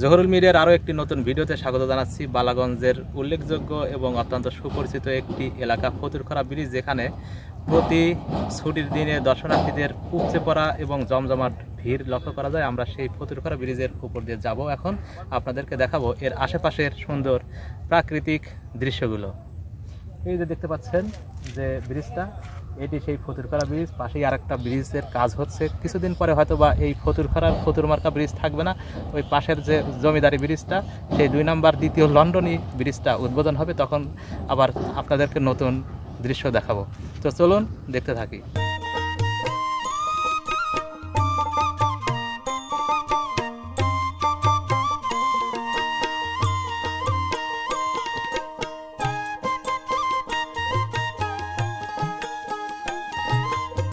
জহুরুল মিডিয়ার আরও একটি নতুন ভিডিওতে স্বাগত জানাচ্ছি। বালাগঞ্জের উল্লেখযোগ্য এবং অত্যন্ত সুপরিচিত একটি এলাকা ফতুরখরা ব্রিজ, যেখানে প্রতি ছুটির দিনে দর্শনার্থীদের উপচে পড়া এবং জমজমাট ভিড় লক্ষ্য করা যায়। আমরা সেই ফতুরখরা ব্রিজের উপর দিয়ে যাব। এখন আপনাদেরকে দেখাবো এর আশেপাশের সুন্দর প্রাকৃতিক দৃশ্যগুলো। এই যে দেখতে পাচ্ছেন যে ব্রিজটা, এটি সেই ফতুরখরা ব্রিজ। পাশেই আরেকটা ব্রিজের কাজ হচ্ছে। কিছুদিন পরে হয়তো বা এই ফতুরখরার ফতুরমার্কা ব্রিজ থাকবে না, ওই পাশের যে জমিদারি ব্রিজটা, সেই 2 নম্বর দ্বিতীয় লন্ডনী ব্রিজটা উদ্বোধন হবে। তখন আবার আপনাদেরকে নতুন দৃশ্য দেখাবো। তো চলুন দেখতে থাকি।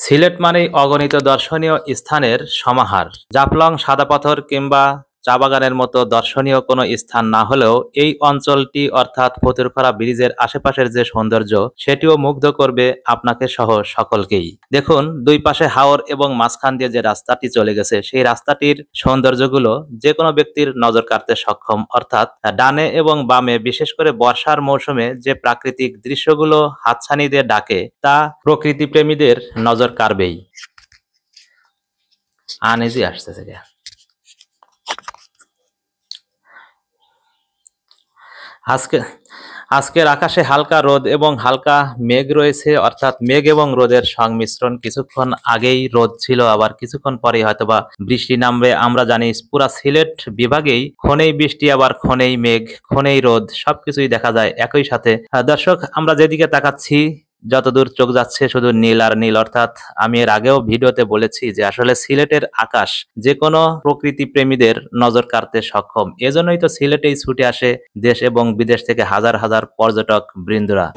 সিলেট মানেই অগণিত দর্শনীয় স্থানের সমাহার। জাফলং, সাদা পাথর কিংবা চা বাগানের মতো দর্শনীয় কোনো স্থান না হলেও এই অঞ্চলটি অর্থাৎ ফতুরখরা ব্রিজের আশেপাশের যে সৌন্দর্য, সেটিও মুগ্ধ করবে আপনাকে সহ সকলকেই। দেখুন, দুই পাশে হাওর এবং মাঝখান দিয়ে যে রাস্তাটি চলে গেছে, সেই রাস্তাটির সৌন্দর্যগুলো যে কোনো ব্যক্তির নজর কাড়তে সক্ষম। অর্থাৎ ডানে এবং বামে, বিশেষ করে বর্ষার মৌসুমে যে প্রাকৃতিক দৃশ্যগুলো হাতছানি দিয়ে ডাকে, তা প্রকৃতি প্রেমীদের নজর কাড়বেই। আনইজি আসতেছে। আজকের আকাশে হালকা রোদ এবং হালকা মেঘ রয়েছে, অর্থাৎ মেঘ এবং রোদের সংমিশ্রণ। কিছুক্ষণ আগেই রোদ ছিল, আবার কিছুক্ষণ পরে হয়তোবা বৃষ্টি নামবে। আমরা জানি পুরা সিলেট বিভাগেই ক্ষণেই বৃষ্টি, আবার ক্ষণেই মেঘ, ক্ষণেই রোদ, সবকিছুই দেখা যায় একই সাথে। দর্শক, আমরা যেদিকে তাকাচ্ছি, যতদূর চোখ যাচ্ছে শুধু নীল আর নীল। অর্থাৎ আমি এর আগেও ভিডিওতে বলেছি যে আসলে সিলেটের আকাশ যে কোনো প্রকৃতি প্রেমীদের নজর কাড়তে সক্ষম। এজন্যই তো সিলেটেই ছুটে আসে দেশ এবং বিদেশ থেকে হাজার হাজার পর্যটক বৃন্দরা।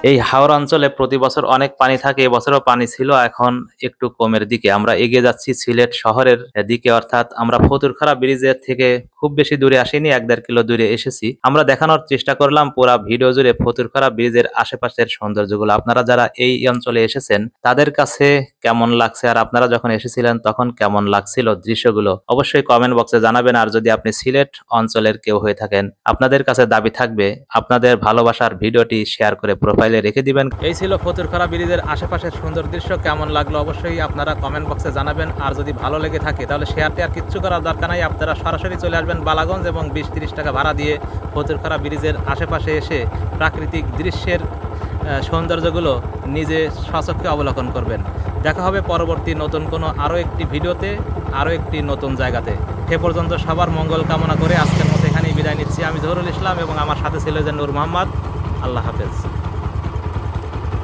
এই হাওর অঞ্চলে প্রতি বছর অনেক পানি থাকে। এবছরও পানি ছিল, এখন একটু কমের দিকে। আমরা এগিয়ে যাচ্ছি সিলেট শহরের দিকে, অর্থাৎ আমরা ফতুরখরা ব্রিজের থেকে খুব বেশি দূরে আসিনি, 1-1.5 কিলো দূরে এসেছি। আমরা দেখানোর চেষ্টা করলাম পুরা ভিডিও জুড়ে ফতুরখরা ব্রিজের আশেপাশের সৌন্দর্যগুলো। আপনারা যারা এই অঞ্চলে এসেছেন তাদের কাছে কেমন লাগছে, আর আপনারা যখন এসেছিলেন তখন কেমন লাগছিল দৃশ্যগুলো, অবশ্যই কমেন্ট বক্সে জানাবেন। আর যদি আপনি সিলেট অঞ্চলের কেউ হয়ে থাকেন, আপনাদের কাছে দাবি থাকবে আপনাদের ভালোবাসার ভিডিওটি শেয়ার করে প্রোফাইলে রেখে দিবেন। এই ছিল ফতুরখরা ব্রিজের আশেপাশের সুন্দর দৃশ্য। কেমন লাগলো অবশ্যই আপনারা কমেন্ট বক্সে জানাবেন। আর যদি ভালো লেগে থাকে তাহলে শেয়ারটি আর কিচ্ছু করার দরকার নাই, আপনারা সরাসরি চলে আসবেন বালাগঞ্জ এবং 20-30 টাকা ভাড়া দিয়ে ফতুরখরা ব্রিজের আশেপাশে এসে প্রাকৃতিক দৃশ্যের সৌন্দর্যগুলো নিজে স্বচক্ষে অবলোকন করবেন। দেখা হবে পরবর্তী নতুন কোনো আরও একটি ভিডিওতে, আরও একটি নতুন জায়গাতে। সে পর্যন্ত সবার মঙ্গল কামনা করে আজকের মতো এখানেই বিদায় নিচ্ছি। আমি জহুরুল ইসলাম এবং আমার সাথে ছিল যে নূর মোহাম্মদ। আল্লাহ হাফেজ।